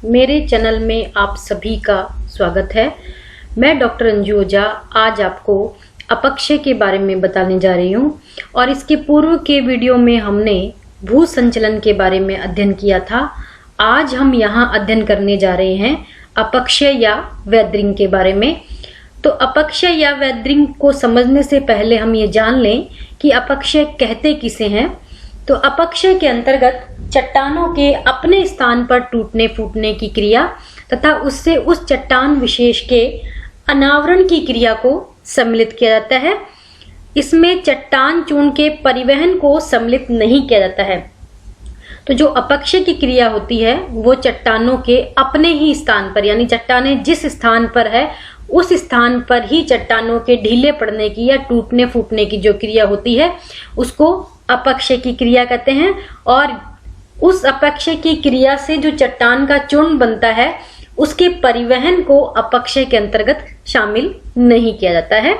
मेरे चैनल में आप सभी का स्वागत है। मैं डॉक्टर अंजू ओझा आज आपको अपक्षय के बारे में बताने जा रही हूँ और इसके पूर्व के वीडियो में हमने भू संचलन के बारे में अध्ययन किया था। आज हम यहाँ अध्ययन करने जा रहे हैं अपक्षय या वैद्रिंग के बारे में। तो अपक्षय या वैद्रिंग को समझने से पहले हम ये जान लें कि अपक्षय कहते किसे हैं। तो अपक्षय के अंतर्गत चट्टानों के अपने स्थान पर टूटने फूटने की क्रिया तथा उससे उस चट्टान विशेष के अनावरण की क्रिया को सम्मिलित किया जाता है। इसमें चट्टान चूर्ण के परिवहन को सम्मिलित नहीं किया जाता है। तो जो अपक्षय की क्रिया होती है वो चट्टानों के अपने ही स्थान पर, यानी चट्टानें जिस स्थान पर है उस स्थान पर ही चट्टानों के ढीले पड़ने की या टूटने फूटने की जो क्रिया होती है उसको अपक्षय की क्रिया कहते हैं। और उस अपक्षय की क्रिया से जो चट्टान का चूर्ण बनता है उसके परिवहन को अपक्षय के अंतर्गत शामिल नहीं किया जाता है।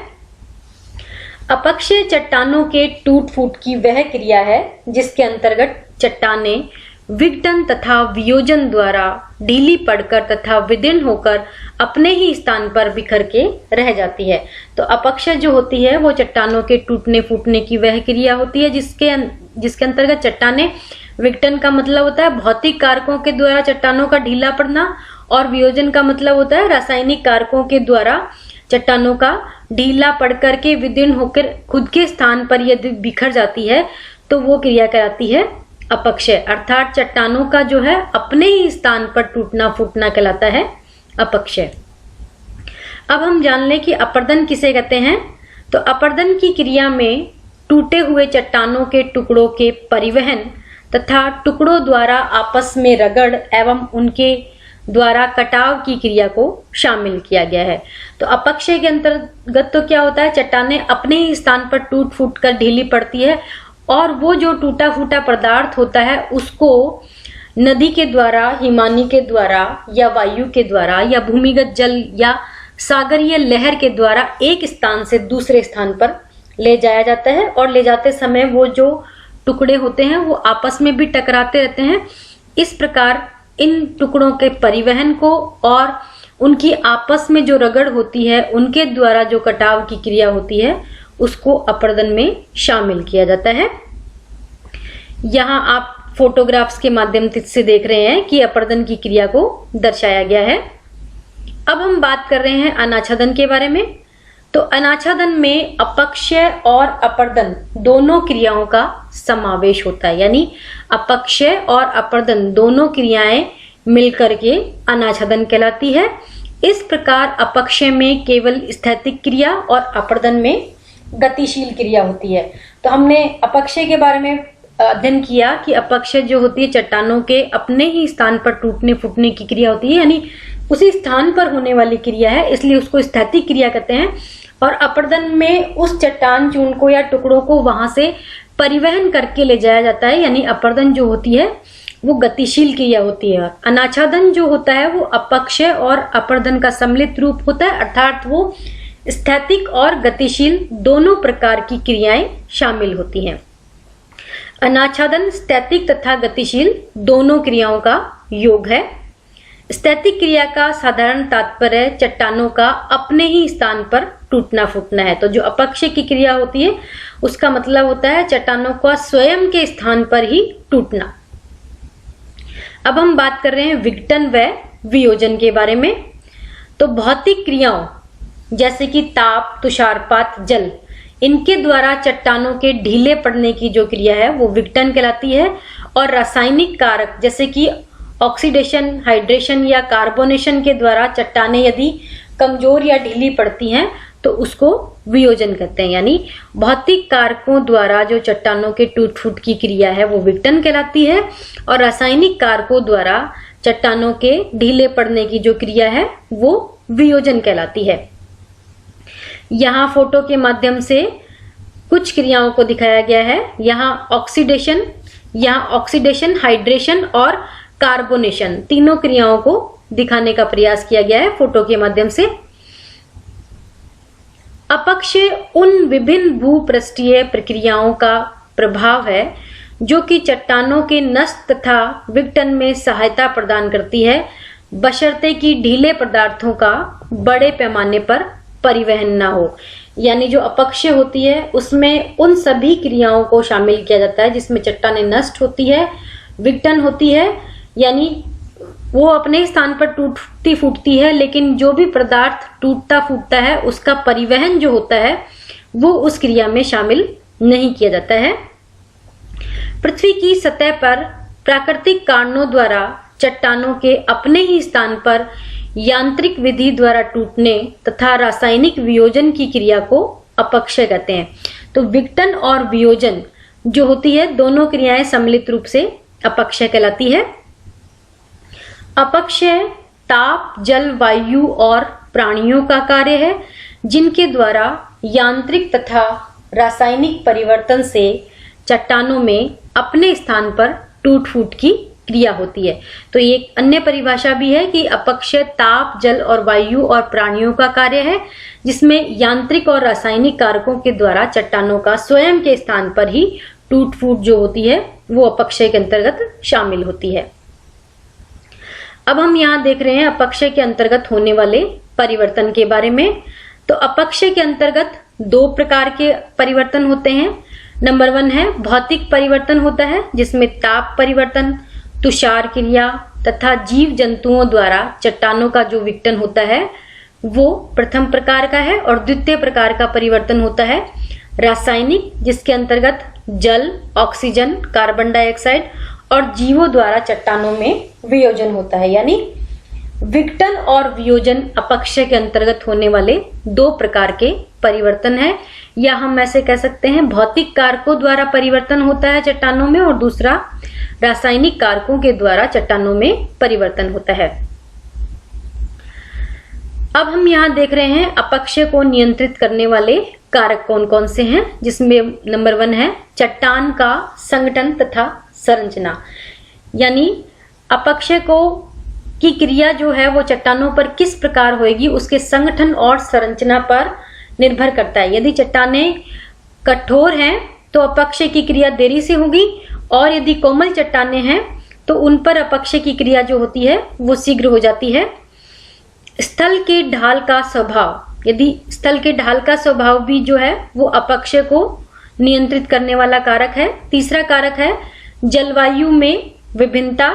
अपक्षय चट्टानों के टूट फूट की वह क्रिया है जिसके अंतर्गत चट्टानें विघटन तथा वियोजन द्वारा ढीली पड़कर तथा विदीर्ण होकर अपने ही स्थान पर बिखर के रह जाती है। तो अपक्षय जो होती है वो चट्टानों के टूटने फूटने की वह क्रिया होती है जिसके अंतर्गत चट्टानें, विघटन का मतलब होता है भौतिक कारकों के द्वारा चट्टानों का ढीला पड़ना और वियोजन का मतलब होता है रासायनिक कारकों के द्वारा चट्टानों का ढीला पड़कर के विदीर्ण होकर खुद के स्थान पर यदि बिखर जाती है तो वो क्रिया कहलाती है अपक्षय। अर्थात चट्टानों का जो है अपने ही स्थान पर टूटना फूटना कहलाता है अपक्षय। अब हम जान लें कि अपर्दन किसे कहते हैं। तो अपर्दन की क्रिया में टूटे हुए चट्टानों के टुकड़ों के परिवहन तथा टुकड़ों द्वारा आपस में रगड़ एवं उनके द्वारा कटाव की क्रिया को शामिल किया गया है। तो अपक्षय के अंतर्गत तो क्या होता है, चट्टानें अपने ही स्थान पर टूट फूट कर ढीली पड़ती है और वो जो टूटा फूटा पदार्थ होता है उसको नदी के द्वारा, हिमानी के द्वारा या वायु के द्वारा या भूमिगत जल या सागरीय लहर के द्वारा एक स्थान से दूसरे स्थान पर ले जाया जाता है। और ले जाते समय वो जो टुकड़े होते हैं वो आपस में भी टकराते रहते हैं। इस प्रकार इन टुकड़ों के परिवहन को और उनकी आपस में जो रगड़ होती है उनके द्वारा जो कटाव की क्रिया होती है उसको अपर्दन में शामिल किया जाता है। यहाँ आप फोटोग्राफ्स के माध्यम से देख रहे हैं कि अपर्दन की क्रिया को दर्शाया गया है। अब हम बात कर रहे हैं अनाच्छादन के बारे में। तो अनाच्छादन में अपक्षय और अपर्दन दोनों क्रियाओं का समावेश होता है, यानी अपक्षय और अपर्दन दोनों क्रियाएं मिलकर के अनाच्छादन कहलाती है। इस प्रकार अपक्षय में केवल स्थैतिक क्रिया और अपर्दन में गतिशील क्रिया होती है। तो हमने अपक्षय के बारे में अध्ययन किया कि अपक्षय जो होती है चट्टानों के अपने ही स्थान पर टूटने फूटने की क्रिया होती है, यानी उसी स्थान पर होने वाली क्रिया है, इसलिए उसको स्थैतिक क्रिया कहते हैं। और अपर्दन में उस चट्टान चूर्ण को या टुकड़ों को वहां से परिवहन करके ले जाया जाता है, यानी अपर्दन जो होती है वो गतिशील क्रिया होती है। अनाच्छादन जो होता है वो अपक्षय और अपर्दन का सम्मिलित रूप होता है, अर्थात वो स्थैतिक और गतिशील दोनों प्रकार की क्रियाएं शामिल होती हैं। अनाच्छादन स्थैतिक तथा गतिशील दोनों क्रियाओं का योग है। स्थैतिक क्रिया का साधारण तात्पर्य चट्टानों का अपने ही स्थान पर टूटना फूटना है। तो जो अपक्षय की क्रिया होती है उसका मतलब होता है चट्टानों का स्वयं के स्थान पर ही टूटना। अब हम बात कर रहे हैं विघटन व वियोजन के बारे में। तो भौतिक क्रियाओं जैसे कि ताप, तुषारपात, जल, इनके द्वारा चट्टानों के ढीले पड़ने की जो क्रिया है वो विघटन कहलाती है। और रासायनिक कारक जैसे कि ऑक्सीडेशन, हाइड्रेशन या कार्बोनेशन के द्वारा चट्टानें यदि कमजोर या ढीली पड़ती हैं तो उसको वियोजन कहते हैं। यानी भौतिक कारकों द्वारा जो चट्टानों के टूट फूट की क्रिया है वो विघटन कहलाती है और रासायनिक कारकों द्वारा चट्टानों के ढीले पड़ने की जो क्रिया है वो वियोजन कहलाती है। यहाँ फोटो के माध्यम से कुछ क्रियाओं को दिखाया गया है। यहाँ ऑक्सीडेशन, हाइड्रेशन और कार्बोनेशन तीनों क्रियाओं को दिखाने का प्रयास किया गया है फोटो के माध्यम से। अपक्षय उन विभिन्न भूपृष्ठीय प्रक्रियाओं का प्रभाव है जो कि चट्टानों के नष्ट तथा विघटन में सहायता प्रदान करती है। बशर्ते कि ढीले पदार्थों का बड़े पैमाने पर परिवहन ना हो। यानी जो अपक्षय होती है उसमें उन सभी क्रियाओं को शामिल किया जाता है जिसमें चट्टानें नष्ट होती है, विघटन होती है, यानी वो अपने स्थान पर टूटती फूटती है, लेकिन जो भी पदार्थ टूटता फूटता है उसका परिवहन जो होता है वो उस क्रिया में शामिल नहीं किया जाता है। पृथ्वी की सतह पर प्राकृतिक कारणों द्वारा चट्टानों के अपने ही स्थान पर यांत्रिक विधि द्वारा टूटने तथा रासायनिक वियोजन की क्रिया को अपक्षय कहते हैं। तो विघटन और वियोजन जो होती है, दोनों क्रियाएं सम्मिलित रूप से अपक्षय कहलाती है। अपक्षय ताप, जल, वायु और प्राणियों का कार्य है जिनके द्वारा यांत्रिक तथा रासायनिक परिवर्तन से चट्टानों में अपने स्थान पर टूट फूट की क्रिया होती है। तो ये एक अन्य परिभाषा भी है कि अपक्षय ताप, जल और वायु और प्राणियों का कार्य है जिसमें यांत्रिक और रासायनिक कारकों के द्वारा चट्टानों का स्वयं के स्थान पर ही टूट फूट जो होती है वो अपक्षय के अंतर्गत शामिल होती है। अब हम यहाँ देख रहे हैं अपक्षय के अंतर्गत होने वाले परिवर्तन के बारे में। तो अपक्षय के अंतर्गत दो प्रकार के परिवर्तन होते हैं। नंबर 1 है भौतिक परिवर्तन होता है जिसमें ताप परिवर्तन, तुषार क्रिया तथा जीव जंतुओं द्वारा चट्टानों का जो विघटन होता है वो प्रथम प्रकार का है। और द्वितीय प्रकार का परिवर्तन होता है रासायनिक, जिसके अंतर्गत जल, ऑक्सीजन, कार्बन डाइऑक्साइड और जीवों द्वारा चट्टानों में वियोजन होता है। यानी विघटन और वियोजन अपक्षय के अंतर्गत होने वाले दो प्रकार के परिवर्तन है, या हम ऐसे कह सकते हैं भौतिक कारकों द्वारा परिवर्तन होता है चट्टानों में और दूसरा रासायनिक कारकों के द्वारा चट्टानों में परिवर्तन होता है। अब हम यहाँ देख रहे हैं अपक्षय को नियंत्रित करने वाले कारक कौन कौन से हैं, जिसमें नंबर 1 है चट्टान का संगठन तथा संरचना। यानी अपक्षय को की क्रिया जो है वो चट्टानों पर किस प्रकार होगी उसके संगठन और संरचना पर निर्भर करता है। यदि चट्टानें कठोर हैं तो अपक्षय की क्रिया देरी से होगी, और यदि कोमल चट्टानें हैं तो उन पर अपक्षय की क्रिया जो होती है वो शीघ्र हो जाती है। स्थल के ढाल का स्वभाव, यदि स्थल के ढाल का स्वभाव भी जो है वो अपक्षय को नियंत्रित करने वाला कारक है। तीसरा कारक है जलवायु में विभिन्नता,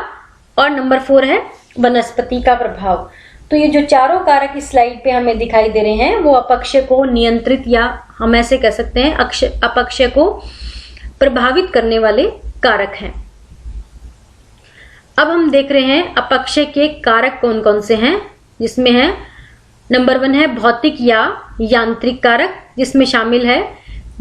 और नंबर 4 है वनस्पति का प्रभाव। तो ये जो चारों कारक इस स्लाइड पे हमें दिखाई दे रहे हैं वो अपक्षय को नियंत्रित, या हम ऐसे कह सकते हैं अपक्षय को प्रभावित करने वाले कारक हैं। अब हम देख रहे हैं अपक्षय के कारक कौन कौन से हैं, जिसमें है नंबर 1 है भौतिक या यांत्रिक कारक, जिसमें शामिल है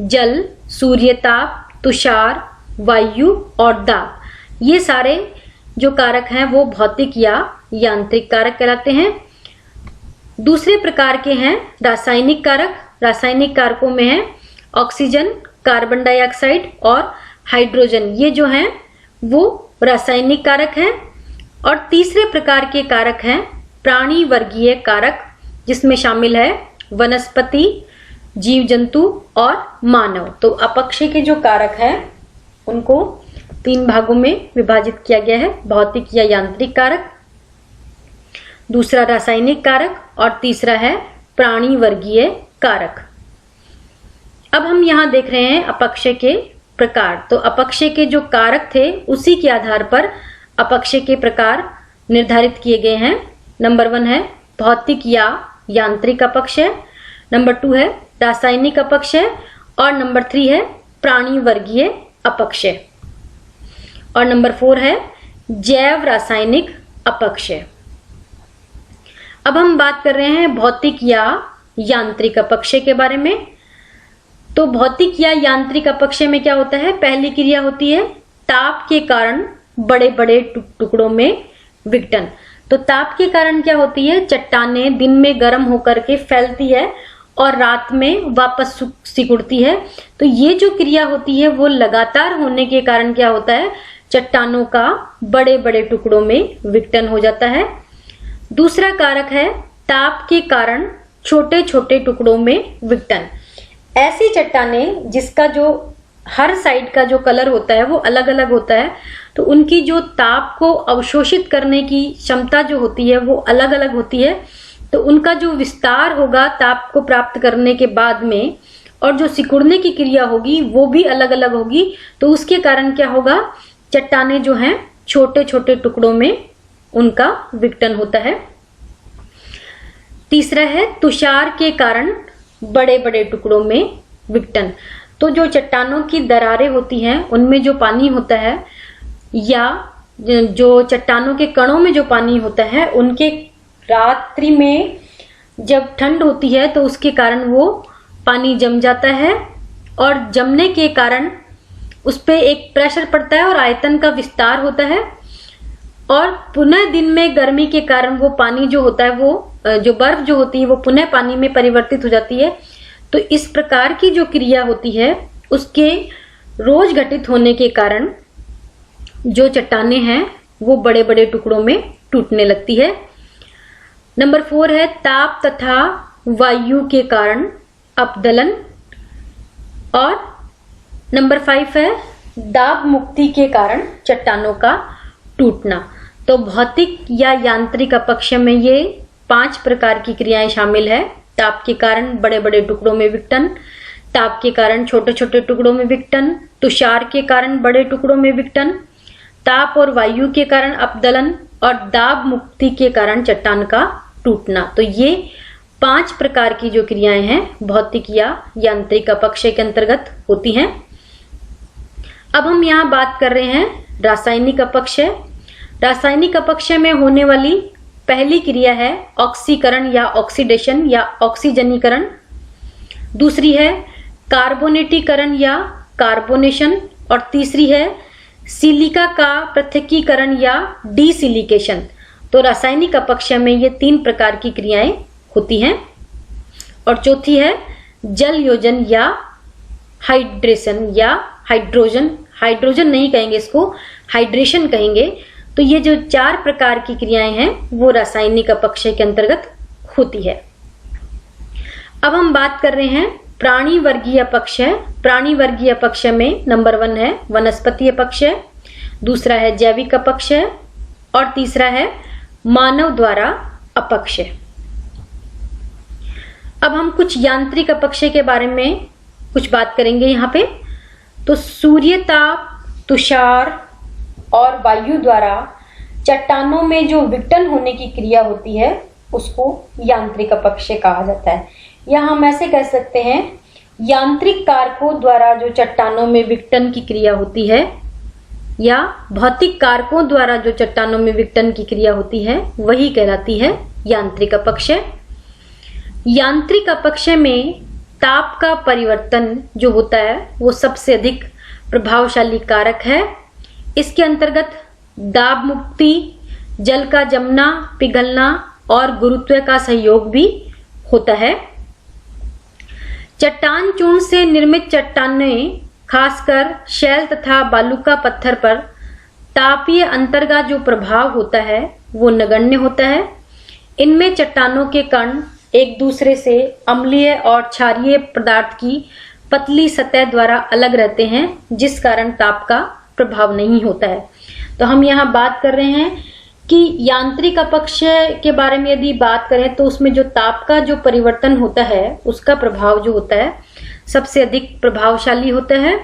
जल, सूर्यताप, तुषार, वायु और दाब। ये सारे जो कारक हैं वो भौतिक या यांत्रिक कारक कहलाते हैं। दूसरे प्रकार के हैं रासायनिक कारक। रासायनिक कारकों में है ऑक्सीजन, कार्बन डाइऑक्साइड और हाइड्रोजन, ये जो हैं वो रासायनिक कारक हैं। और तीसरे प्रकार के कारक हैं प्राणी वर्गीय कारक, जिसमें शामिल है वनस्पति, जीव जंतु और मानव। तो अपक्षय के जो कारक हैं उनको 3 भागों में विभाजित किया गया है, भौतिक या यांत्रिक कारक, दूसरा रासायनिक कारक और तीसरा है प्राणी वर्गीय कारक। अब हम यहाँ देख रहे हैं अपक्षय के प्रकार। तो अपक्षय के जो कारक थे उसी के आधार पर अपक्षय के प्रकार निर्धारित किए गए हैं। नंबर 1 है भौतिक या यांत्रिक अपक्षय, नंबर 2 है रासायनिक अपक्षय और नंबर 3 है प्राणी वर्गीय अपक्षय, और नंबर 4 है जैव रासायनिक अपक्षय। अब हम बात कर रहे हैं भौतिक या यांत्रिक अपक्षय के बारे में। तो भौतिक या यांत्रिक अपक्षय में क्या होता है, पहली क्रिया होती है ताप के कारण बड़े बड़े टुकड़ों में विघटन। तो ताप के कारण क्या होती है, चट्टानें दिन में गर्म होकर के फैलती है और रात में वापस सिकुड़ती है। तो ये जो क्रिया होती है वो लगातार होने के कारण क्या होता है, चट्टानों का बड़े बड़े टुकड़ों में विघटन हो जाता है। दूसरा कारक है ताप के कारण छोटे छोटे टुकड़ों में विघटन। ऐसी चट्टानें जिसका जो हर साइड का जो कलर होता है वो अलग अलग होता है, तो तो उनकी जो ताप को अवशोषित करने की क्षमता जो होती है वो अलग अलग होती है। तो उनका जो विस्तार होगा ताप को प्राप्त करने के बाद में, और जो सिकुड़ने की क्रिया होगी वो भी अलग अलग होगी। तो उसके कारण क्या होगा, चट्टानें जो हैं छोटे छोटे टुकड़ों में उनका विघटन होता है। तीसरा है तुषार के कारण बड़े बड़े टुकड़ों में विघटन। तो जो चट्टानों की दरारें होती हैं उनमें जो पानी होता है, या जो चट्टानों के कणों में जो पानी होता है, उनके रात्रि में जब ठंड होती है तो उसके कारण वो पानी जम जाता है, और जमने के कारण उस पे एक प्रेशर पड़ता है और आयतन का विस्तार होता है, और पुनः दिन में गर्मी के कारण वो पानी जो होता है, वो जो बर्फ जो होती है वो पुनः पानी में परिवर्तित हो जाती है। तो इस प्रकार की जो क्रिया होती है उसके रोज घटित होने के कारण जो चट्टानें हैं वो बड़े बड़े टुकड़ों में टूटने लगती है। नंबर 4 है ताप तथा वायु के कारण अपदलन। और नंबर 5 है दाब मुक्ति के कारण चट्टानों का टूटना। तो भौतिक या यांत्रिक अपक्ष में ये 5 प्रकार की क्रियाएं शामिल है। ताप के कारण बड़े बड़े टुकड़ों में विघटन, ताप के कारण छोटे छोटे टुकड़ों में विघटन, तुषार के कारण बड़े टुकड़ों में विघटन, ताप और वायु के कारण अपदलन, और दाब मुक्ति के कारण चट्टान का टूटना। तो ये 5 प्रकार की जो क्रियाएं हैं भौतिक या यांत्रिक अपक्ष के अंतर्गत होती हैं। अब हम यहाँ बात कर रहे हैं रासायनिक अपक्ष। रासायनिक अपक्ष में होने वाली पहली क्रिया है ऑक्सीकरण या ऑक्सीडेशन या ऑक्सीजनीकरण। दूसरी है कार्बोनेटीकरण या कार्बोनेशन, और तीसरी है सिलिका का पृथक्कीकरण या डीसिलिकेशन। तो रासायनिक अपक्ष में ये 3 प्रकार की क्रियाएं होती हैं। और चौथी है जल योजन या हाइड्रेशन या हाइड्रोजन नहीं कहेंगे, इसको हाइड्रेशन कहेंगे। तो ये जो 4 प्रकार की क्रियाएं हैं वो रासायनिक अपक्ष के अंतर्गत होती है। अब हम बात कर रहे हैं प्राणी वर्गीय अपक्ष। प्राणी वर्गीय अपक्ष में नंबर 1 है वनस्पति अपक्ष, दूसरा है जैविक अपक्ष, और तीसरा है मानव द्वारा अपक्ष। अब हम कुछ यांत्रिक अपक्ष के बारे में कुछ बात करेंगे यहाँ पे। तो सूर्य ताप, तुषार और वायु द्वारा चट्टानों में जो विघटन होने की क्रिया होती है उसको यांत्रिक अपक्ष कहा जाता है। या हम ऐसे कह सकते हैं यांत्रिक कारकों द्वारा जो चट्टानों में विघटन की क्रिया होती है, या भौतिक कारकों द्वारा जो चट्टानों में विघटन की क्रिया होती है वही कहलाती है यांत्रिक अपक्ष। यांत्रिक अपक्ष में ताप का परिवर्तन जो होता है वो सबसे अधिक प्रभावशाली कारक है। इसके अंतर्गत दाब मुक्ति, जल का जमना, पिघलना और गुरुत्व का सहयोग भी होता है। चट्टान चूर्ण से निर्मित चट्टानें खासकर शैल तथा बालुका पत्थर पर तापीय अंतर का जो प्रभाव होता है वो नगण्य होता है। इनमें चट्टानों के कण एक दूसरे से अम्लीय और क्षारीय पदार्थ की पतली सतह द्वारा अलग रहते हैं, जिस कारण ताप का प्रभाव नहीं होता है। तो हम यहाँ बात कर रहे हैं कि यांत्रिक अपक्ष के बारे में यदि बात करें तो उसमें जो ताप का जो परिवर्तन होता है उसका प्रभाव जो होता है सबसे अधिक प्रभावशाली होता है।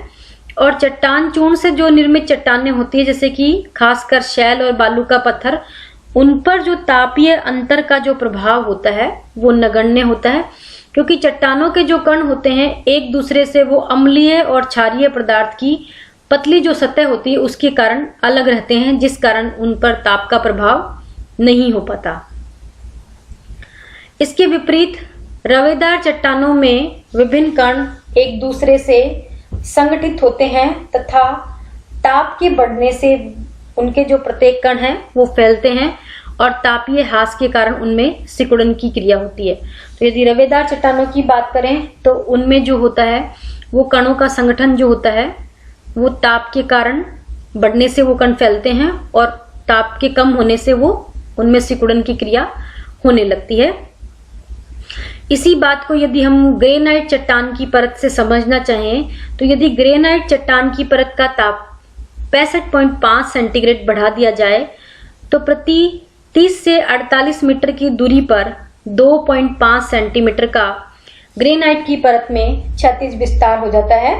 और चट्टान चूर्ण से जो निर्मित चट्टानें होती है, जैसे कि खासकर शैल और बालू का पत्थर, उन पर जो तापीय अंतर का जो प्रभाव होता है वो नगण्य होता है, क्योंकि चट्टानों के जो कण होते हैं एक दूसरे से वो अम्लीय और क्षारीय पदार्थ की पतली जो सतह होती है उसके कारण अलग रहते हैं, जिस कारण उन पर ताप का प्रभाव नहीं हो पाता। इसके विपरीत रवेदार चट्टानों में विभिन्न कण एक दूसरे से संगठित होते हैं तथा ताप के बढ़ने से उनके जो प्रत्येक कण हैं वो फैलते हैं और तापीय ह्रास के कारण उनमें सिकुड़न की क्रिया होती है। तो यदि रवेदार चट्टानों की बात करें तो उनमें जो होता है वो कणों का संगठन जो होता है वो ताप के कारण बढ़ने से वो कण फैलते हैं और ताप के कम होने से वो उनमें सिकुड़न की क्रिया होने लगती है। इसी बात को यदि हम ग्रेनाइट चट्टान की परत से समझना चाहें तो यदि ग्रेनाइट चट्टान की परत का ताप 65.5 सेंटीग्रेड बढ़ा दिया जाए तो प्रति 30 से 48 मीटर की दूरी पर 2.5 सेंटीमीटर का ग्रेनाइट की परत में क्षैतिज विस्तार हो जाता है।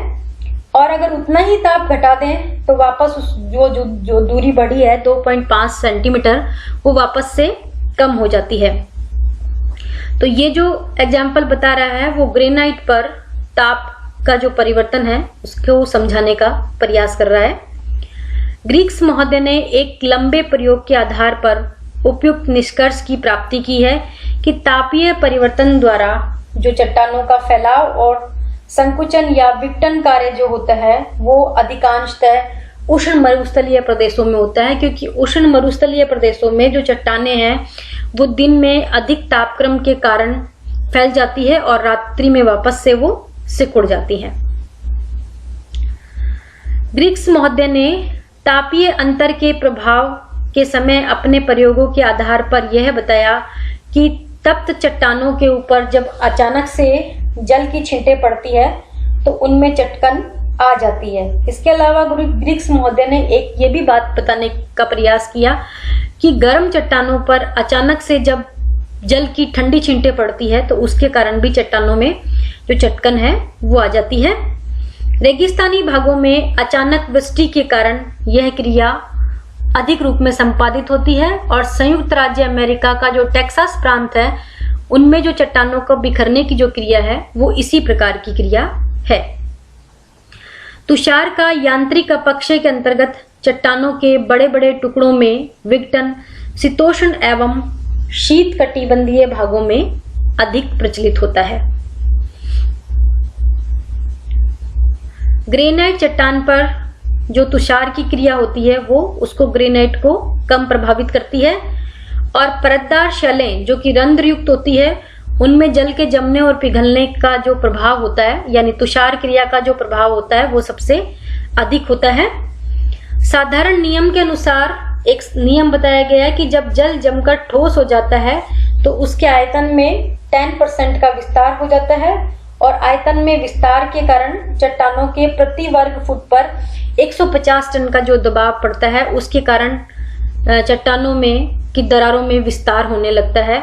और अगर उतना ही ताप घटा दें तो वापस उस जो दूरी बढ़ी है 2.5 सेंटीमीटर, वो वापस से कम हो जाती है। तो ये जो एग्जाम्पल बता रहा है वो ग्रेनाइट पर ताप का जो परिवर्तन है उसको समझाने का प्रयास कर रहा है। ग्रीक्स महोदय ने एक लंबे प्रयोग के आधार पर उपयुक्त निष्कर्ष की प्राप्ति की है कि तापीय परिवर्तन द्वारा जो चट्टानों का फैलाव और संकुचन या विघटन कार्य जो होता है वो अधिकांशतः उष्ण मरुस्थलीय प्रदेशों में होता है, क्योंकि उष्ण मरुस्थलीय प्रदेशों में जो चट्टानें हैं वो दिन में अधिक तापक्रम के कारण फैल जाती है और रात्रि में वापस से वो सिकुड़ जाती है। ग्रीक्स महोदय ने तापीय अंतर के प्रभाव के समय अपने प्रयोगों के आधार पर यह बताया कि तप्त चट्टानों के ऊपर जब अचानक से जल की छींटें पड़ती है तो उनमें चटकन आ जाती है। इसके अलावा ग्रीक्स महोदय ने एक ये भी बात बताने का प्रयास किया कि गर्म चट्टानों पर अचानक से जब जल की ठंडी छींटें पड़ती है तो उसके कारण भी चट्टानों में जो चटकन है वो आ जाती है। रेगिस्तानी भागों में अचानक वृष्टि के कारण यह क्रिया अधिक रूप में संपादित होती है और संयुक्त राज्य अमेरिका का जो टेक्सास प्रांत है उनमें जो चट्टानों को बिखरने की जो क्रिया है वो इसी प्रकार की क्रिया है। तुषार का यांत्रिक अपक्षय के अंतर्गत चट्टानों के बड़े बड़े टुकड़ों में विघटन शीतोष्ण एवं शीत कटिबंधीय भागों में अधिक प्रचलित होता है। ग्रेनाइट चट्टान पर जो तुषार की क्रिया होती है वो उसको ग्रेनाइट को कम प्रभावित करती है और परतदार शैलें जो कि रंध्रयुक्त होती है उनमें जल के जमने और पिघलने का जो प्रभाव होता है, यानी तुषार क्रिया का जो प्रभाव होता है वो सबसे अधिक होता है। साधारण नियम के अनुसार एक नियम बताया गया है कि जब जल जमकर ठोस हो जाता है तो उसके आयतन में 10% का विस्तार हो जाता है और आयतन में विस्तार के कारण चट्टानों के प्रति वर्ग फुट पर 150 टन का जो दबाव पड़ता है उसके कारण चट्टानों में की दरारों में विस्तार होने लगता है।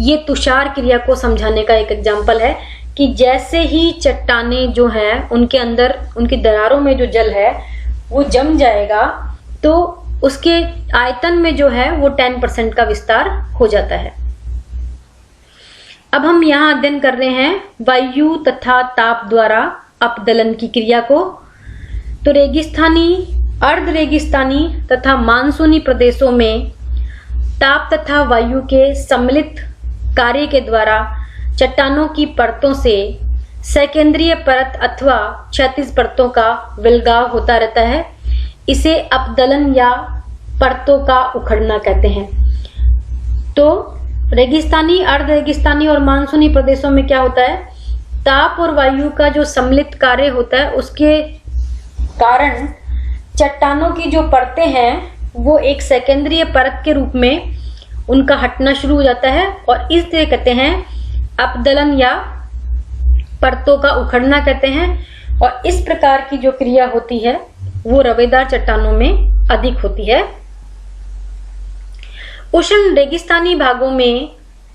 ये तुषार क्रिया को समझाने का एक एग्जाम्पल है कि जैसे ही चट्टानें जो हैं उनके अंदर उनकी दरारों में जो जल है वो जम जाएगा तो उसके आयतन में जो है वो 10% का विस्तार हो जाता है। अब हम यहाँ अध्ययन कर रहे हैं वायु तथा ताप द्वारा अपदलन की क्रिया को। तो रेगिस्तानी, अर्ध रेगिस्तानी तथा मानसूनी प्रदेशों में ताप तथा वायु के सम्मिलित कार्य के द्वारा चट्टानों की परतों से सेकेंद्रीय परत अथवा क्षैतिज परतों का विलगाव होता रहता है। इसे अपदलन या परतों का उखड़ना कहते हैं। तो रेगिस्तानी, अर्ध रेगिस्तानी और मानसूनी प्रदेशों में क्या होता है, ताप और वायु का जो सम्मिलित कार्य होता है उसके कारण चट्टानों की जो परतें हैं वो एक सेकेंद्रीय परत के रूप में उनका हटना शुरू हो जाता है और इसलिए कहते हैं अपदलन या परतों का उखड़ना कहते हैं। और इस प्रकार की जो क्रिया होती है वो रवेदार चट्टानों में अधिक होती है। उष्ण रेगिस्तानी भागों में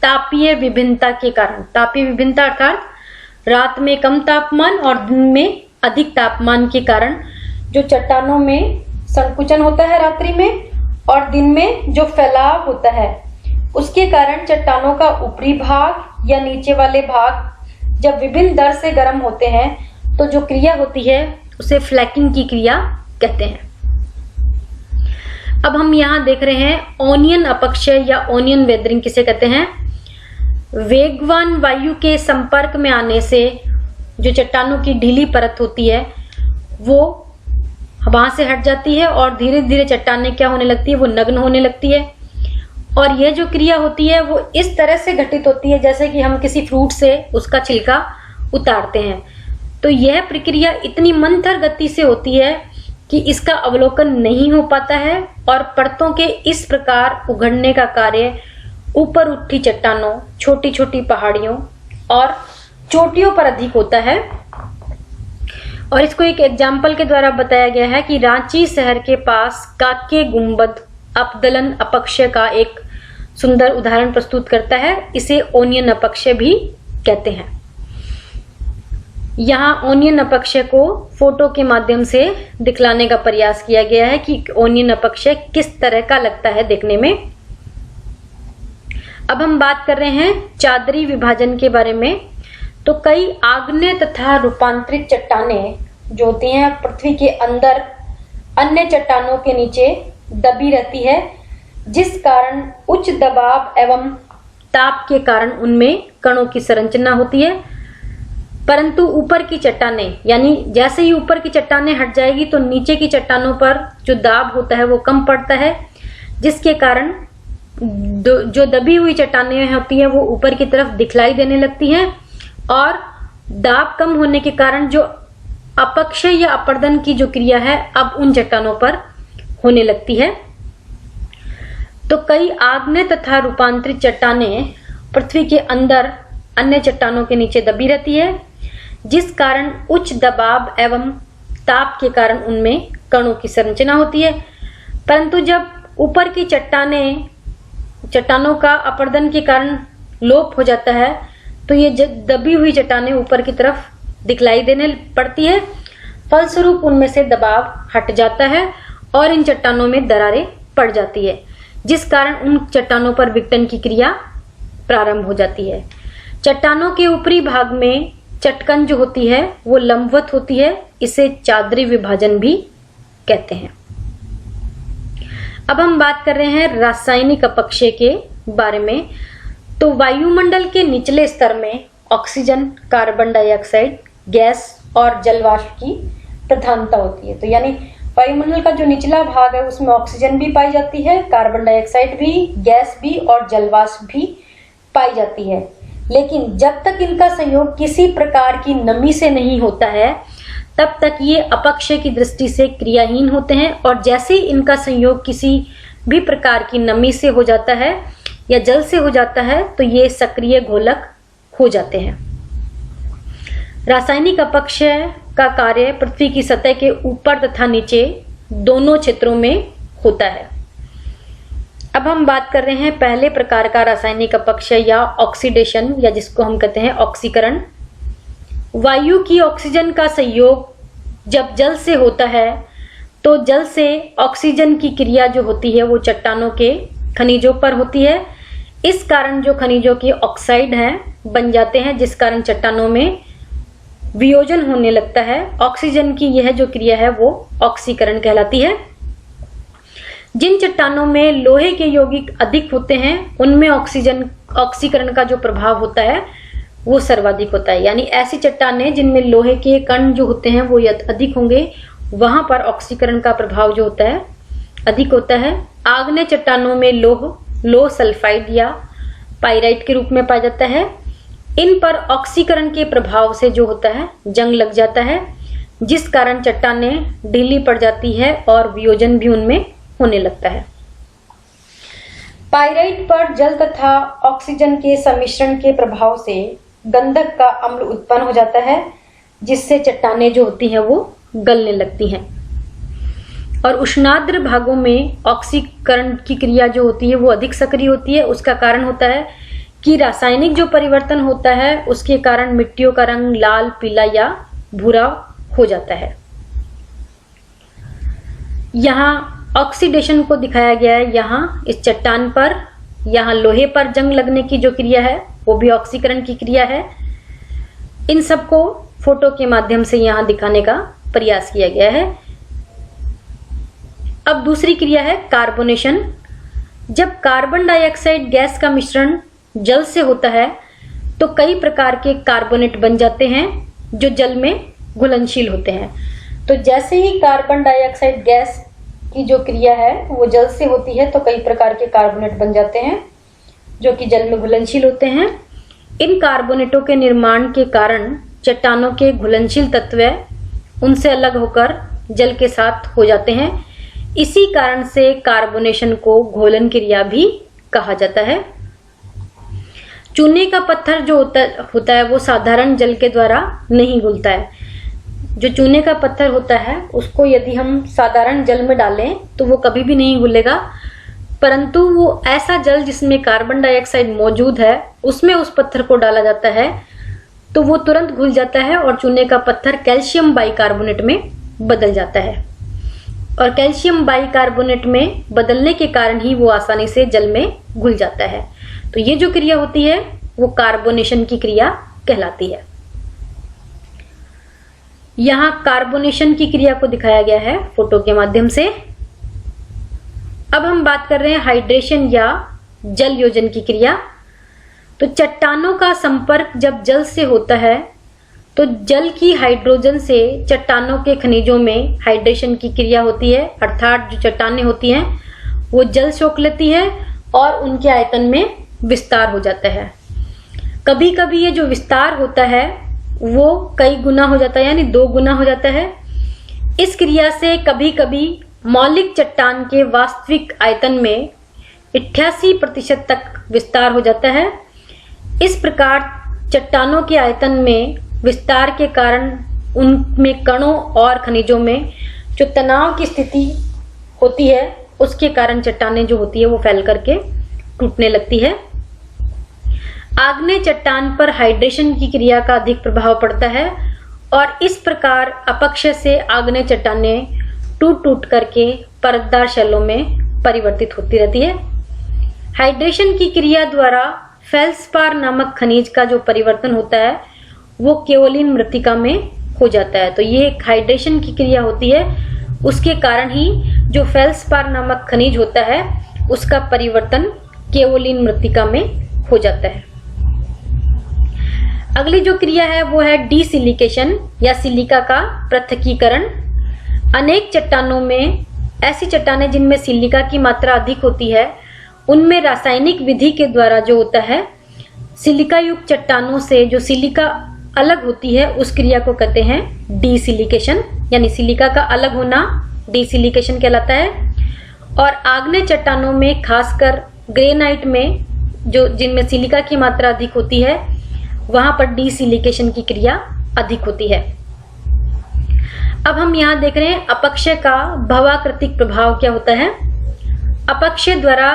तापीय विभिन्नता के कारण, तापीय विभिन्नता अर्थात रात में कम तापमान और दिन में अधिक तापमान के कारण जो चट्टानों में संकुचन होता है रात्रि में और दिन में जो फैलाव होता है उसके कारण चट्टानों का ऊपरी भाग या नीचे वाले भाग जब विभिन्न दर से गर्म होते हैं तो जो क्रिया होती है उसे फ्लैकिंग की क्रिया कहते हैं। अब हम यहाँ देख रहे हैं ओनियन अपक्षय या ओनियन वेदरिंग किसे कहते हैं। वेगवान वायु के संपर्क में आने से जो चट्टानों की ढीली परत होती है वो वहां से हट जाती है और धीरे धीरे चट्टानें क्या होने लगती है, वो नग्न होने लगती है। और यह जो क्रिया होती है वो इस तरह से घटित होती है जैसे कि हम किसी फ्रूट से उसका छिलका उतारते हैं। तो यह प्रक्रिया इतनी मंथर गति से होती है कि इसका अवलोकन नहीं हो पाता है और परतों के इस प्रकार उघड़ने का कार्य ऊपर उठी चट्टानों, छोटी छोटी पहाड़ियों और चोटियों पर अधिक होता है। और इसको एक एग्जाम्पल के द्वारा बताया गया है कि रांची शहर के पास काके गुंबद अपदलन अपक्षय का एक सुंदर उदाहरण प्रस्तुत करता है। इसे ओनियन अपक्षय भी कहते हैं। यहाँ ओनियन अपक्षय को फोटो के माध्यम से दिखलाने का प्रयास किया गया है कि ओनियन अपक्षय किस तरह का लगता है देखने में। अब हम बात कर रहे हैं चादरी विभाजन के बारे में। तो कई आग्नेय तथा रूपांतरित चट्टानें जो होती हैं पृथ्वी के अंदर अन्य चट्टानों के नीचे दबी रहती है, जिस कारण उच्च दबाव एवं ताप के कारण उनमें कणों की संरचना होती है। परंतु ऊपर की चट्टानें, यानी जैसे ही ऊपर की चट्टानें हट जाएगी तो नीचे की चट्टानों पर जो दाब होता है वो कम पड़ता है, जिसके कारण जो दबी हुई चट्टानें होती है वो ऊपर की तरफ दिखलाई देने लगती हैं और दाब कम होने के कारण जो अपक्षय या अपर्दन की जो क्रिया है अब उन चट्टानों पर होने लगती है। तो कई आग्नेय तथा रूपांतरित चट्टानें पृथ्वी के अंदर अन्य चट्टानों के नीचे दबी रहती है, जिस कारण उच्च दबाव एवं ताप के कारण उनमें कणों की संरचना होती है। परंतु जब ऊपर की चट्टानों का अपर्दन के कारण लोप हो जाता है तो ये दबी हुई चट्टानें ऊपर की तरफ दिखलाई देने पड़ती है। फलस्वरूप उनमें से दबाव हट जाता है और इन चट्टानों में दरारें पड़ जाती है, जिस कारण उन चट्टानों पर विघटन की क्रिया प्रारंभ हो जाती है। चट्टानों के ऊपरी भाग में चटकन जो होती है वो लंबवत होती है, इसे चादरी विभाजन भी कहते हैं। अब हम बात कर रहे हैं रासायनिक अपक्षय के बारे में। तो वायुमंडल के निचले स्तर में ऑक्सीजन, कार्बन डाइऑक्साइड गैस और जलवाष्प की प्रधानता होती है। तो यानी वायुमंडल का जो निचला भाग है उसमें ऑक्सीजन भी पाई जाती है, कार्बन डाइऑक्साइड भी, गैस भी और जलवाष्प भी पाई जाती है। लेकिन जब तक इनका संयोग किसी प्रकार की नमी से नहीं होता है तब तक ये अपक्षय की दृष्टि से क्रियाहीन होते हैं, और जैसे ही इनका संयोग किसी भी प्रकार की नमी से हो जाता है या जल से हो जाता है तो ये सक्रिय घोलक हो जाते हैं। रासायनिक अपक्षय का कार्य पृथ्वी की सतह के ऊपर तथा नीचे दोनों क्षेत्रों में होता है। अब हम बात कर रहे हैं पहले प्रकार का रासायनिक अपक्षय या ऑक्सीडेशन, या जिसको हम कहते हैं ऑक्सीकरण। वायु की ऑक्सीजन का संयोग जब जल से होता है तो जल से ऑक्सीजन की क्रिया जो होती है वो चट्टानों के खनिजों पर होती है। इस कारण जो खनिजों के ऑक्साइड हैं बन जाते हैं, जिस कारण चट्टानों में वियोजन होने लगता है। ऑक्सीजन की यह जो क्रिया है वो ऑक्सीकरण कहलाती है। जिन चट्टानों में लोहे के यौगिक अधिक होते हैं उनमें ऑक्सीकरण का जो प्रभाव होता है वो सर्वाधिक होता है। यानी ऐसी चट्टानें जिनमें लोहे के कण जो होते हैं वो अधिक होंगे, वहां पर ऑक्सीकरण का प्रभाव जो होता है अधिक होता है। आग्नेय चट्टानों में लोह सल्फाइड या पाइराइट के रूप में पाया जाता है। इन पर ऑक्सीकरण के प्रभाव से जो होता है जंग लग जाता है, जिस कारण चट्टानें ढीली पड़ जाती है और वियोजन भी उनमें होने लगता है। पाइराइट पर जल तथा ऑक्सीजन के सम्मिश्रण के प्रभाव से गंधक का अम्ल उत्पन्न हो जाता है, जिससे चट्टानें जो होती हैं वो गलने लगती हैं। और उष्णाद्र भागों में ऑक्सीकरण की क्रिया जो होती है वो अधिक सक्रिय होती है। उसका कारण होता है कि रासायनिक जो परिवर्तन होता है उसके कारण मिट्टियों का रंग लाल, पीला या भूरा हो जाता है। यहाँ ऑक्सीडेशन को दिखाया गया है। यहाँ इस चट्टान पर, यहाँ लोहे पर जंग लगने की जो क्रिया है वो भी ऑक्सीकरण की क्रिया है। इन सबको फोटो के माध्यम से यहाँ दिखाने का प्रयास किया गया है। अब दूसरी क्रिया है कार्बोनेशन। जब कार्बन डाइऑक्साइड गैस का मिश्रण जल से होता है तो कई प्रकार के कार्बोनेट बन जाते हैं जो जल में घुलनशील होते हैं। तो जैसे ही कार्बन डाइऑक्साइड गैस की जो क्रिया है वो जल से होती है तो कई प्रकार के कार्बोनेट बन जाते हैं जो कि जल में घुलनशील होते हैं। इन कार्बोनेटों के निर्माण के कारण चट्टानों के घुलनशील तत्व उनसे अलग होकर जल के साथ हो जाते हैं। इसी कारण से कार्बोनेशन को घोलन क्रिया भी कहा जाता है। चूने का पत्थर जो होता है वो साधारण जल के द्वारा नहीं घुलता है। जो चूने का पत्थर होता है उसको यदि हम साधारण जल में डालें तो वो कभी भी नहीं घुलेगा, परंतु वो ऐसा जल जिसमें कार्बन डाइऑक्साइड मौजूद है उसमें उस पत्थर को डाला जाता है तो वो तुरंत घुल जाता है और चूने का पत्थर कैल्शियम बाइकार्बोनेट में बदल जाता है। और कैल्शियम बाइकार्बोनेट में बदलने के कारण ही वो आसानी से जल में घुल जाता है। तो ये जो क्रिया होती है वो कार्बोनेशन की क्रिया कहलाती है। यहाँ कार्बोनेशन की क्रिया को दिखाया गया है फोटो के माध्यम से। अब हम बात कर रहे हैं हाइड्रेशन या जल योजन की क्रिया। तो चट्टानों का संपर्क जब जल से होता है तो जल की हाइड्रोजन से चट्टानों के खनिजों में हाइड्रेशन की क्रिया होती है, अर्थात जो चट्टानें होती हैं वो जल सोख लेती है और उनके आयतन में विस्तार हो जाता है। कभी कभी ये जो विस्तार होता है वो कई गुना हो जाता है, यानी 2 गुना हो जाता है। इस क्रिया से कभी कभी मौलिक चट्टान के वास्तविक आयतन में 88% तक विस्तार हो जाता है। इस प्रकार चट्टानों के आयतन में विस्तार के कारण उनमें कणों और खनिजों में जो तनाव की स्थिति होती है उसके कारण चट्टानें जो होती है वो फैल करके टूटने लगती है। आग्नेय चट्टान पर हाइड्रेशन की क्रिया का अधिक प्रभाव पड़ता है और इस प्रकार अपक्षय से आग्नेय चट्टानें टूट टूट करके परतदार शैलों में परिवर्तित होती रहती है। हाइड्रेशन की क्रिया द्वारा फेल्सपार नामक खनिज का जो परिवर्तन होता है वो केओलिन मृत्तिका में हो जाता है। तो ये हाइड्रेशन की क्रिया होती है, उसके कारण ही जो फेल्सपार नामक खनिज होता है उसका परिवर्तन केओलिन मृत्तिका में हो जाता है। अगली जो क्रिया है वो है डीसिलिकेशन या सिलिका का पृथक्कीकरण। अनेक चट्टानों में ऐसी चट्टानें जिनमें सिलिका की मात्रा अधिक होती है उनमें रासायनिक विधि के द्वारा जो होता है सिलिका युक्त चट्टानों से जो सिलिका अलग होती है उस क्रिया को कहते हैं डीसिलिकेशन, यानी सिलिका का अलग होना डीसिलिकेशन कहलाता है। और आग्नेय चट्टानों में खासकर ग्रेनाइट में जो जिनमें सिलिका की मात्रा अधिक होती है वहां पर डीसिलिकेशन की क्रिया अधिक होती है। अब हम यहाँ देख रहे हैं अपक्षय का भवाकृतिक प्रभाव क्या होता है। अपक्षय द्वारा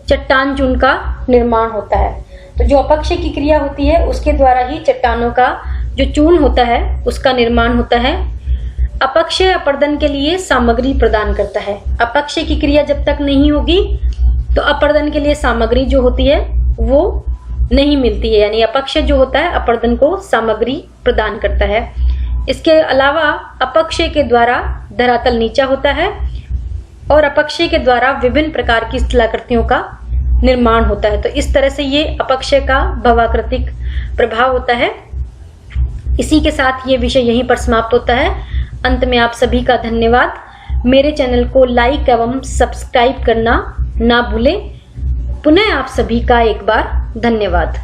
चट्टान चूर्ण का निर्माण होता है। तो जो अपक्षय की क्रिया होती है उसके द्वारा ही चट्टानों का जो चूर्ण होता है उसका निर्माण होता है। अपक्षय अपर्दन के लिए सामग्री प्रदान करता है। अपक्षय की क्रिया जब तक नहीं होगी तो अपर्दन के लिए सामग्री जो होती है वो नहीं मिलती है, यानी अपक्षय जो होता है अपर्दन को सामग्री प्रदान करता है। इसके अलावा अपक्षय के द्वारा धरातल नीचा होता है और अपक्षय के द्वारा विभिन्न प्रकार की स्थलाकृतियों का निर्माण होता है। तो इस तरह से ये अपक्षय का भवाकृतिक प्रभाव होता है। इसी के साथ ये विषय यहीं पर समाप्त होता है। अंत में आप सभी का धन्यवाद। मेरे चैनल को लाइक एवं सब्सक्राइब करना ना भूलें। पुनः आप सभी का एक बार धन्यवाद।